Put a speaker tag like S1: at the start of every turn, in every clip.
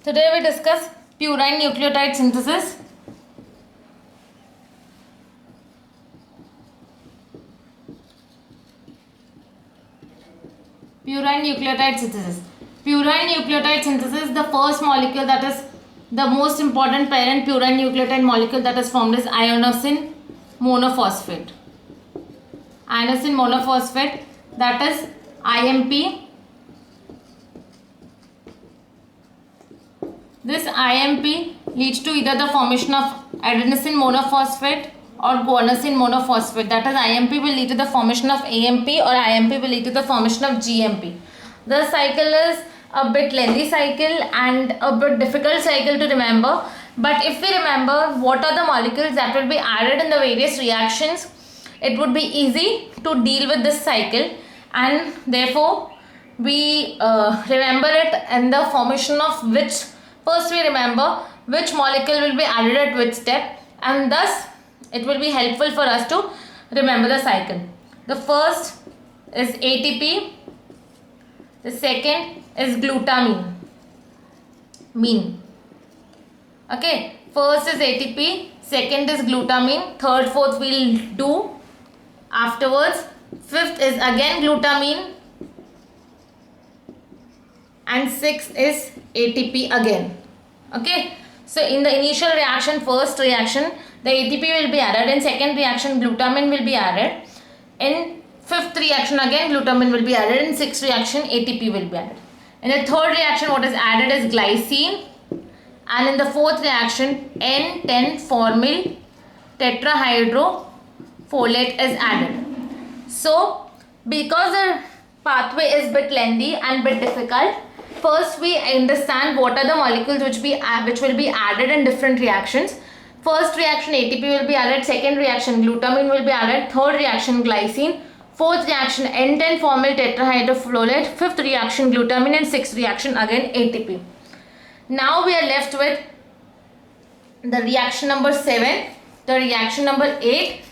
S1: Today we discuss purine nucleotide synthesis. Purine nucleotide synthesis. Purine nucleotide synthesis, the first molecule that is the most important parent purine nucleotide molecule that is formed is inosine monophosphate. Inosine monophosphate, that is IMP. This IMP leads to either the formation of adenosine monophosphate or guanosine monophosphate. That is, IMP will lead to the formation of AMP or IMP will lead to the formation of GMP. The cycle is a bit lengthy cycle and a bit difficult cycle to remember. But if we remember what are the molecules that will be added in the various reactions, it would be easy to deal with this cycle, and therefore we remember it in the formation of which. First we remember which molecule will be added at which step, and thus it will be helpful for us to remember the cycle. The first is ATP, the second is glutamine. Okay, first is ATP, second is glutamine, third, fourth we'll do afterwards. Fifth is again glutamine, and sixth is ATP again. Okay, so in the initial reaction, first reaction, the ATP will be added. In second reaction, glutamine will be added. In fifth reaction, again glutamine will be added. In sixth reaction, ATP will be added. In the third reaction, what is added is glycine, and in the fourth reaction, N10-formyl tetrahydrofolate is added. So because the pathway is bit lengthy and bit difficult, first we understand what are the molecules which will be added in different reactions. First reaction, ATP will be added. Second reaction, glutamine will be added. Third reaction, glycine. Fourth reaction, N10-formyl tetrahydrofolate. Fifth reaction, glutamine, and sixth reaction, again ATP. Now we are left with the reaction number 7, the reaction number 8,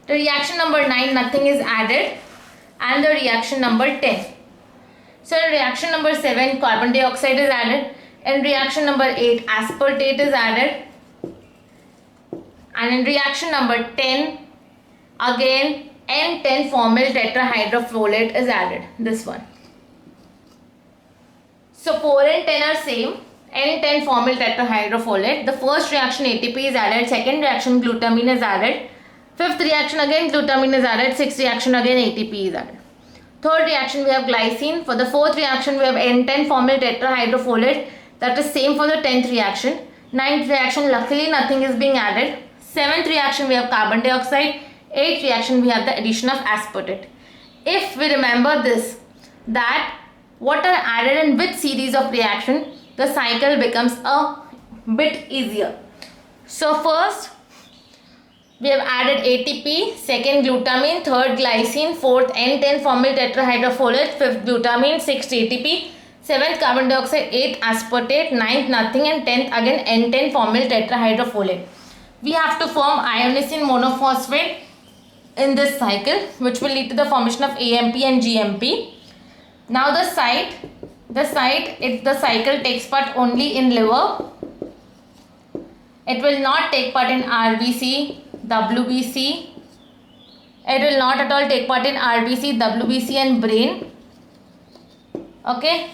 S1: the reaction number 9, nothing is added, and the reaction number 10. So in reaction number 7, carbon dioxide is added. In reaction number 8, aspartate is added. And in reaction number 10, again N10-formyl tetrahydrofolate is added. This one. So 4 and 10 are same. N10-formyl tetrahydrofolate. The first reaction ATP is added. Second reaction glutamine is added. Fifth reaction again glutamine is added. Sixth reaction again ATP is added. Third reaction we have glycine. For the fourth reaction we have N10-formyl tetrahydrofolate. That is same for the 10th reaction. 9th reaction, luckily nothing is being added. 7th reaction we have carbon dioxide. 8th reaction we have the addition of aspartate. If we remember this, that what are added in which series of reaction, the cycle becomes a bit easier. So first we have added ATP, second glutamine, third glycine, fourth N10-formyl tetrahydrofolate, fifth glutamine, sixth ATP, seventh carbon dioxide, eighth aspartate, ninth nothing, and 10th again N10-formyl tetrahydrofolate. We have to form inosine monophosphate in this cycle, which will lead to the formation of AMP and GMP. Now the site, if the cycle takes part only in liver, it will not take part in RBC, WBC. It will not at all take part in RBC, WBC and brain. Okay.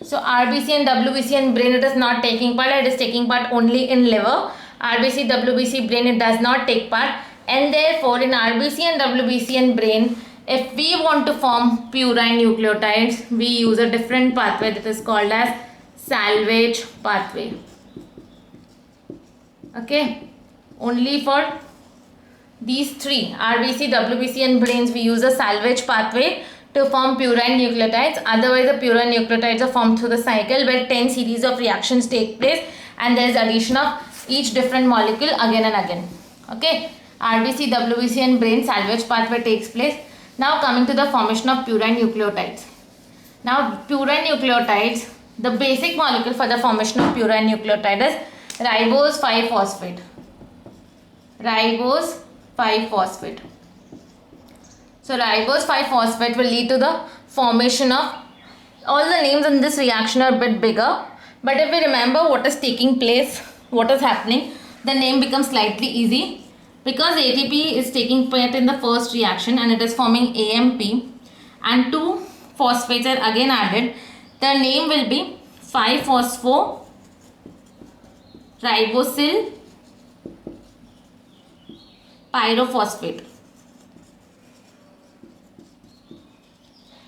S1: So RBC and WBC and brain, it is not taking part. It is taking part only in liver. RBC, WBC, brain, it does not take part. And therefore in RBC and WBC and brain, if we want to form purine nucleotides, we use a different pathway that is called as salvage pathway. Okay. Only for these three, RBC, WBC and brains, we use a salvage pathway to form purine nucleotides. Otherwise the purine nucleotides are formed through the cycle where 10 series of reactions take place and there is addition of each different molecule again and again. Okay. RBC, WBC and brain salvage pathway takes place. Now coming to the formation of purine nucleotides. Now purine nucleotides, the basic molecule for the formation of purine nucleotide is ribose 5-phosphate. Ribose 5-phosphate. So ribose 5-phosphate will lead to the formation of, all the names in this reaction are a bit bigger. But if we remember what is taking place, what is happening, the name becomes slightly easy. Because ATP is taking part in the first reaction and it is forming AMP and two phosphates are again added, the name will be 5-phospho-ribosyl pyrophosphate.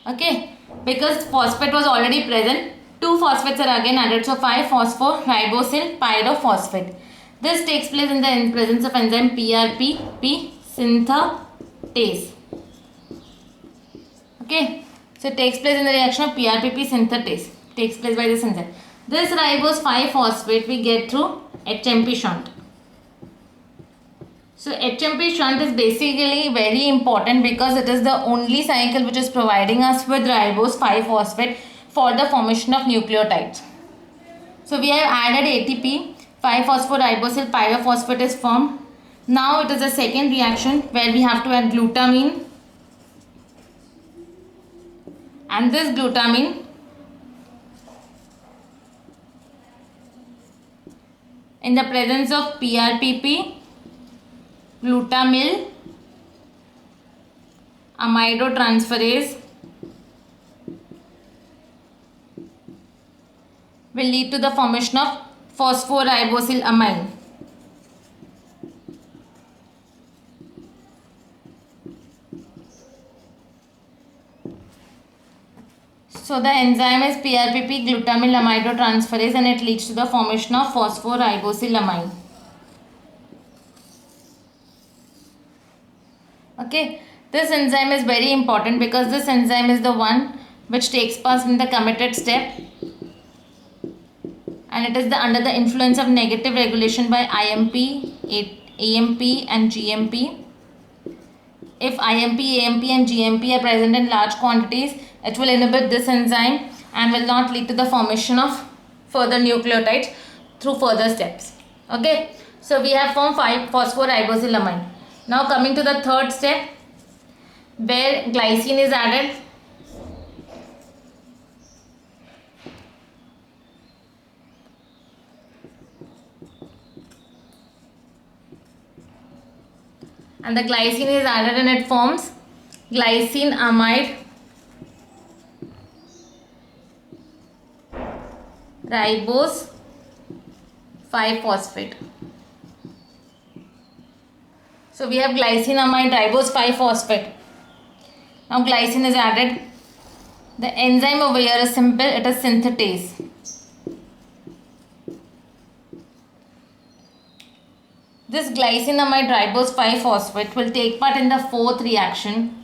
S1: Okay, because phosphate was already present, two phosphates are again added, so 5-phospho-ribosyl pyrophosphate. This takes place in the presence of enzyme PRPP synthetase. Okay, so it takes place in the reaction of PRPP synthetase. Takes place by this enzyme. This ribose 5-phosphate we get through HMP shunt. So HMP shunt is basically very important because it is the only cycle which is providing us with ribose 5-phosphate for the formation of nucleotides. So we have added ATP, 5-phosphoribosyl pyrophosphate is formed. Now it is a second reaction where we have to add glutamine, and this glutamine in the presence of PRPP, glutamyl amidotransferase will lead to the formation of phosphoribosyl amine. So the enzyme is PRPP glutamyl amidotransferase and it leads to the formation of phosphoribosyl amine. Okay, this enzyme is very important because this enzyme is the one which takes part in the committed step, and it is under the influence of negative regulation by AMP and GMP. If AMP and GMP are present in large quantities, it will inhibit this enzyme and will not lead to the formation of further nucleotides through further steps. Okay, so we have formed 5-phosphoribosyl amine. Now coming to the third step where glycine is added. And the glycine is added and it forms glycine amide ribose 5-phosphate. So we have glycine amide ribose 5-phosphate. Now glycine is added. The enzyme over here is simple, it is synthetase. This glycine amide ribose 5-phosphate will take part in the fourth reaction.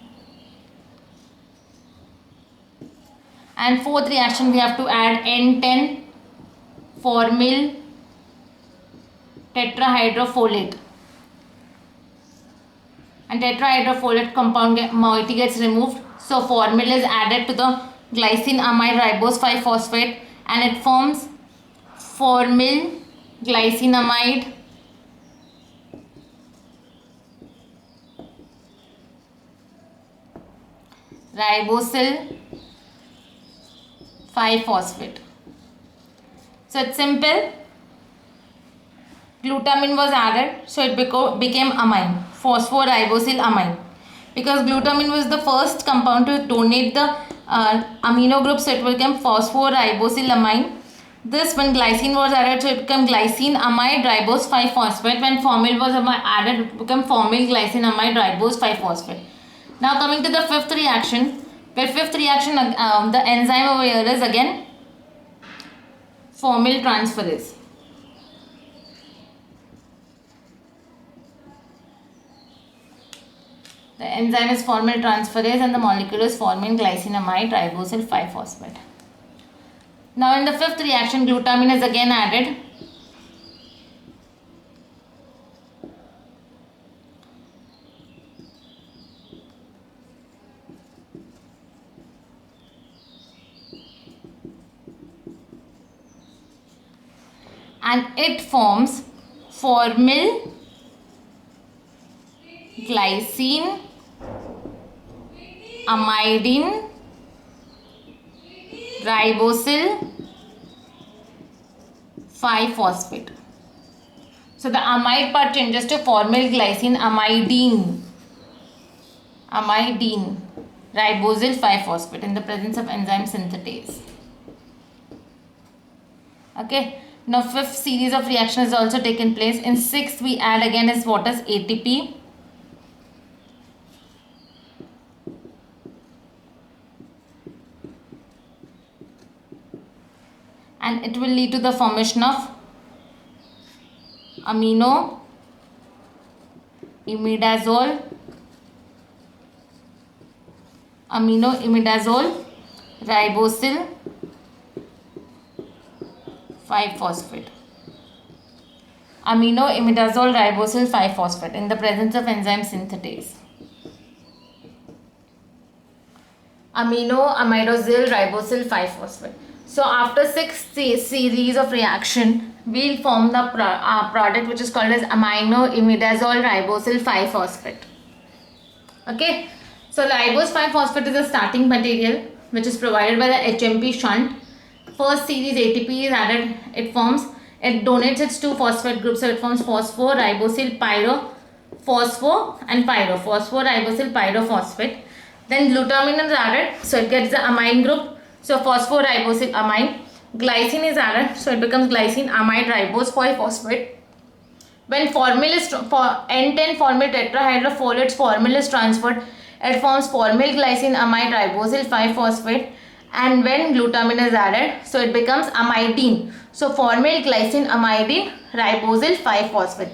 S1: And fourth reaction we have to add N10 formyl tetrahydrofolate. And tetrahydrofolate compound moiety gets removed. So formyl is added to the glycine amide ribose 5-phosphate and it forms formyl glycine amide ribosyl 5-phosphate. So it's simple. Glutamine was added, so it became amine, phosphoribosyl amine. Because glutamine was the first compound to donate the amino group, so it became phosphoribosyl amine. This when glycine was added, so it became glycine amide ribose 5-phosphate. When formyl was added, it became formyl glycine amide ribose 5-phosphate. Now coming to the fifth reaction, where fifth reaction the enzyme over here is again formyl transferase. The enzyme is formyl transferase and the molecule is formyl glycinamide ribosyl 5-phosphate. Now in the fifth reaction, glutamine is again added. And it forms formyl glycine amidine ribosyl 5-phosphate. So the amide part changes to formyl glycine amidine. Amidine ribosyl 5-phosphate in the presence of enzyme synthetase. Okay. Now fifth series of reaction has also taken place. In sixth we add again is what is ATP. And it will lead to the formation of amino imidazole ribosyl 5-phosphate. Amino imidazole ribosyl 5-phosphate in the presence of enzyme synthetase. Amino imidazoles ribosyl 5-phosphate. So after 6 series of reaction, we'll form the product which is called as amino imidazole ribosyl 5-phosphate. Okay. So ribose 5-phosphate is a starting material which is provided by the HMP shunt. First series ATP is added. It donates its 2 phosphate groups, so it forms phosphoribosyl phospho and pyro. Phosphoribosyl pyrophosphate. Then glutamine is added, so it gets the amine group. So phosphoribosyl amine. Glycine is added, so it becomes glycine amide ribose 5-phosphate. When N10 formyl tetrahydrofolate's formyl is transferred, it forms formyl glycine amide ribosyl 5-phosphate. And when glutamine is added, so it becomes amidine. So formyl glycine amidine ribosyl 5-phosphate.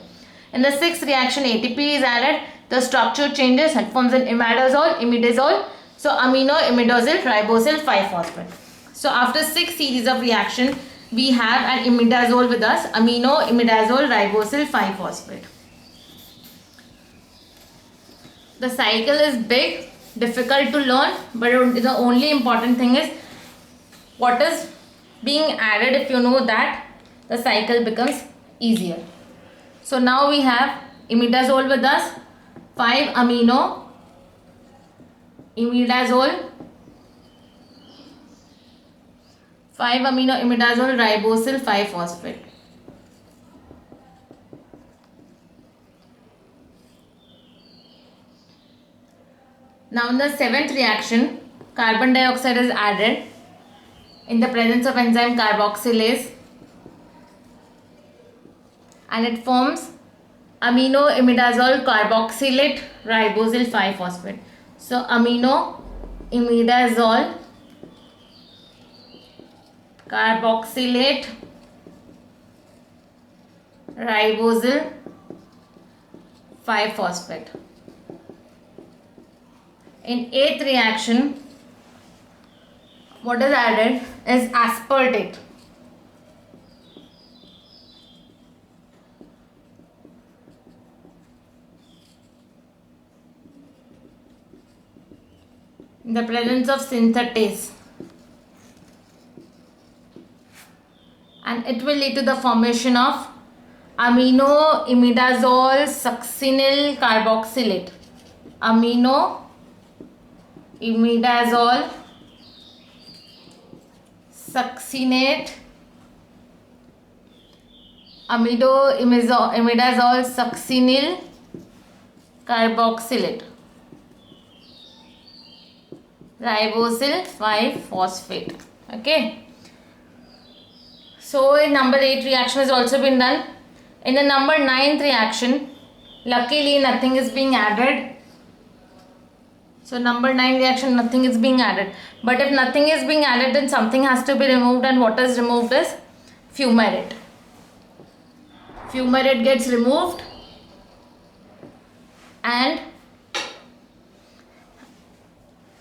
S1: In the sixth reaction, ATP is added. The structure changes. It forms an imidazole. So amino imidazole ribosyl 5-phosphate. So after 6 series of reaction, we have an imidazole with us. Amino imidazole ribosyl 5-phosphate. The cycle is big, difficult to learn, but the only important thing is what is being added. If you know that, the cycle becomes easier. So now we have imidazole with us, 5 amino imidazole ribosyl 5-phosphate. Now in the 7th reaction, carbon dioxide is added in the presence of enzyme carboxylase, and it forms amino imidazole carboxylate ribosyl 5-phosphate. So amino imidazole carboxylate ribosyl 5-phosphate. In 8th reaction, what is added is aspartate. In the presence of synthetase, and it will lead to the formation of amino imidazole succinyl carboxylate. Amino imidazole succinate imidazole succinyl carboxylate ribosyl 5-phosphate. Okay. So in number 8 reaction has also been done. In the number 9th reaction, luckily nothing is being added. So number 9 reaction, nothing is being added. But if nothing is being added, then something has to be removed, and what is removed is fumarate. Fumarate gets removed, and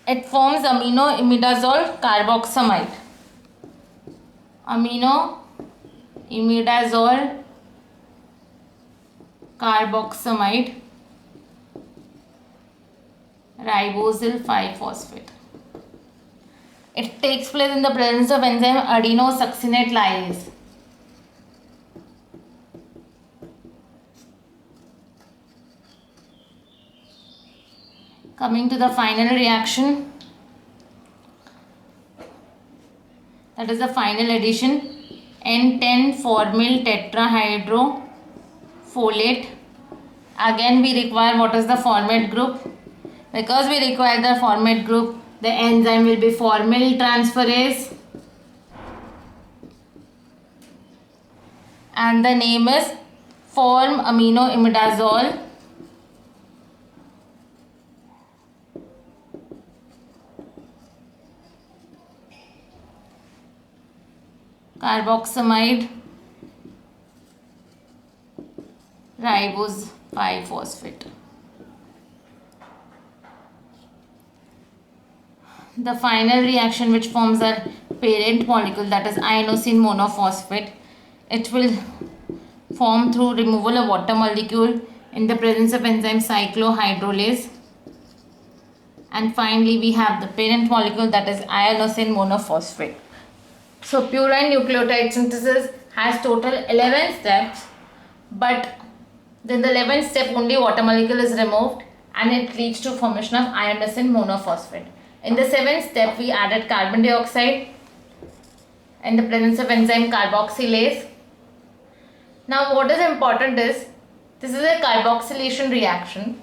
S1: it forms amino imidazole carboxamide. Amino imidazole carboxamide ribosyl 5-phosphate. It takes place in the presence of enzyme adenosuccinate lyase. Coming to the final reaction, that is the final addition. N10-formyl tetrahydrofolate. Again we require what is the format group. Because we require the format group, the enzyme will be formyl transferase and the name is formaminoimidazole carboxamide ribose 5-phosphate. The final reaction which forms a parent molecule, that is inosine monophosphate, it will form through removal of water molecule in the presence of enzyme cyclohydrolase. And finally we have the parent molecule, that is inosine monophosphate. So purine nucleotide synthesis has total 11 steps, but in the 11th step only water molecule is removed and it leads to formation of inosine monophosphate. In the 7th step we added carbon dioxide in the presence of enzyme carboxylase. Now what is important is, this is a carboxylation reaction.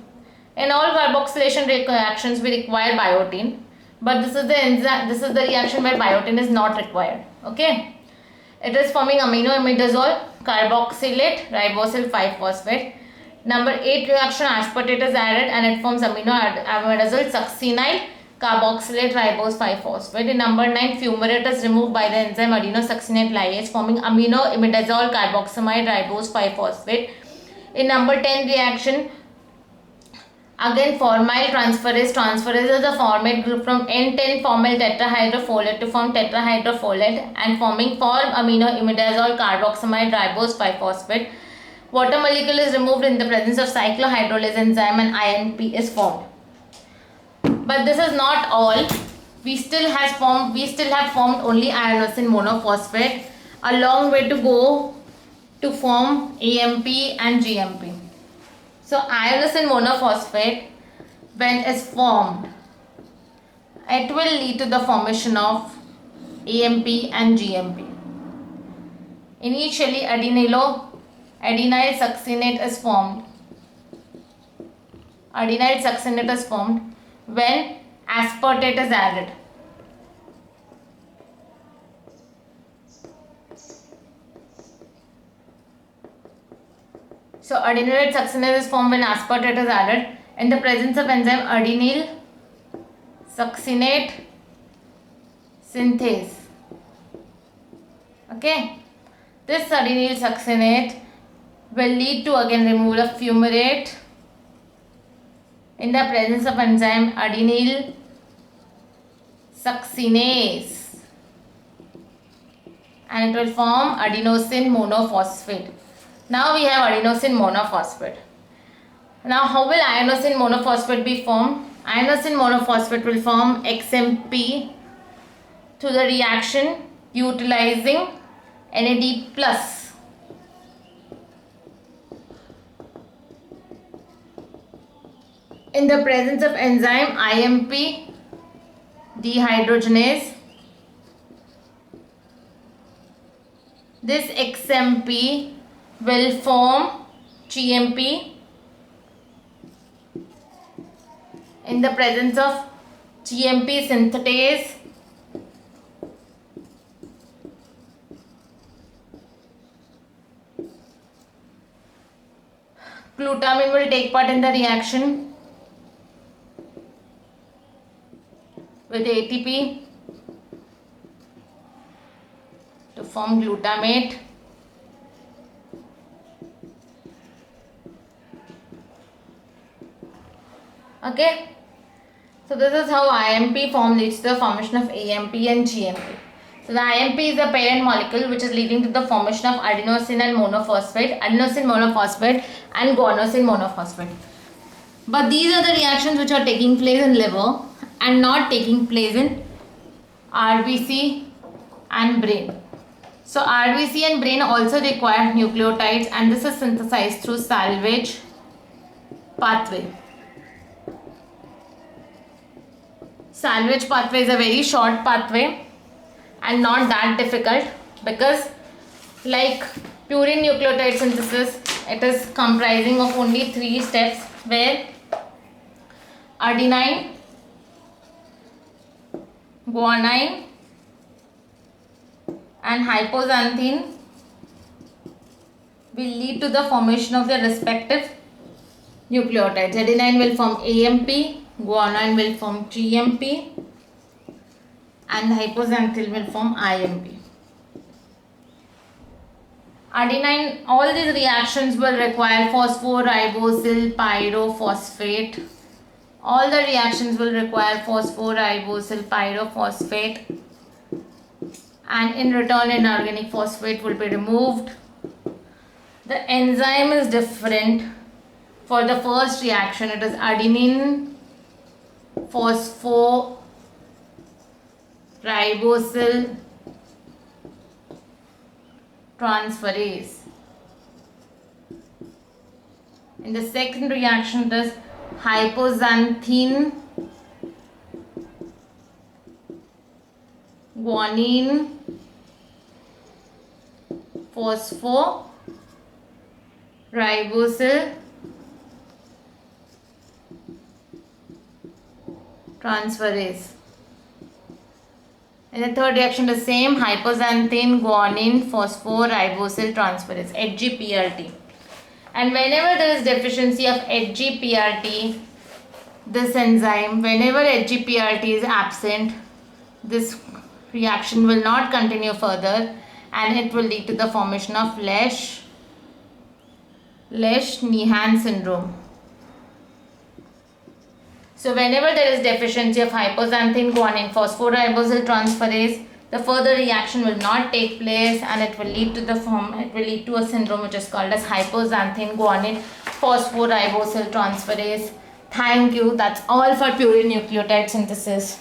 S1: In all carboxylation reactions we require biotin, but this is the enzyme, this is the reaction where biotin is not required. Okay, it is forming aminoimidazole carboxylate ribosyl 5-phosphate. Number 8 reaction, aspartate is added and it forms aminoimidazole succinyl carboxylate ribose 5-phosphate. In number 9, fumarate is removed by the enzyme adenosuccinate lyase forming aminoimidazole carboxamide ribose 5-phosphate. In number 10 reaction, again formyl transferase is a format group from N10-formyl tetrahydrofolate to form tetrahydrofolate and forming formaminoimidazole carboxamide ribose 5-phosphate. Water molecule is removed in the presence of cyclohydrolase enzyme and INP is formed. But this is not all. We still have formed only inosine monophosphate. A long way to go to form AMP and GMP. So inosine monophosphate, when is formed, it will lead to the formation of AMP and GMP. Initially adenyl succinate is formed. Adenyl succinate is formed when aspartate is added. So adenyl succinate is formed when aspartate is added in the presence of enzyme adenyl succinate synthase. Okay, this adenyl succinate will lead to again removal of fumarate in the presence of enzyme adenyl succinase and it will form adenosine monophosphate. Now we have adenosine monophosphate. Now how will inosine monophosphate be formed? Inosine monophosphate will form XMP through the reaction utilizing NAD+. In the presence of enzyme IMP dehydrogenase. This XMP will form GMP in the presence of GMP synthetase. Glutamine will take part in the reaction with ATP to form glutamate. Okay, so this is how IMP form leads to the formation of AMP and GMP. So the IMP is the parent molecule which is leading to the formation of adenosine and monophosphate, adenosine monophosphate and guanosine monophosphate. But these are the reactions which are taking place in liver and not taking place in RBC and brain. So RBC and brain also require nucleotides and this is synthesized through salvage pathway. Salvage pathway is a very short pathway and not that difficult because Like purine nucleotide synthesis, it is comprising of only 3 steps, where adenine, guanine and hypoxanthine will lead to the formation of their respective nucleotides. Adenine will form AMP, guanine will form GMP and hypoxanthine will form IMP. Adenine, all these reactions will require phosphoribosyl pyrophosphate. All the reactions will require phosphoribosyl pyrophosphate, and in return inorganic phosphate will be removed. The enzyme is different. For the first reaction, it is adenine phosphoribosyl transferase. In the second reaction, it is hypoxanthine guanine phosphoribosyl transferase. In the third reaction, the same, hypoxanthine guanine phosphoribosyl transferase, HGPRT. And whenever there is deficiency of HGPRT, this enzyme, whenever HGPRT is absent, this reaction will not continue further and it will lead to the formation of Lesch-Nyhan syndrome. So whenever there is deficiency of hypoxanthine guanine phosphoribosyl transferase, the further reaction will not take place and it will lead to a syndrome which is called as hypoxanthine guanine phosphoribosyl transferase. Thank you. That's all for purine nucleotide synthesis.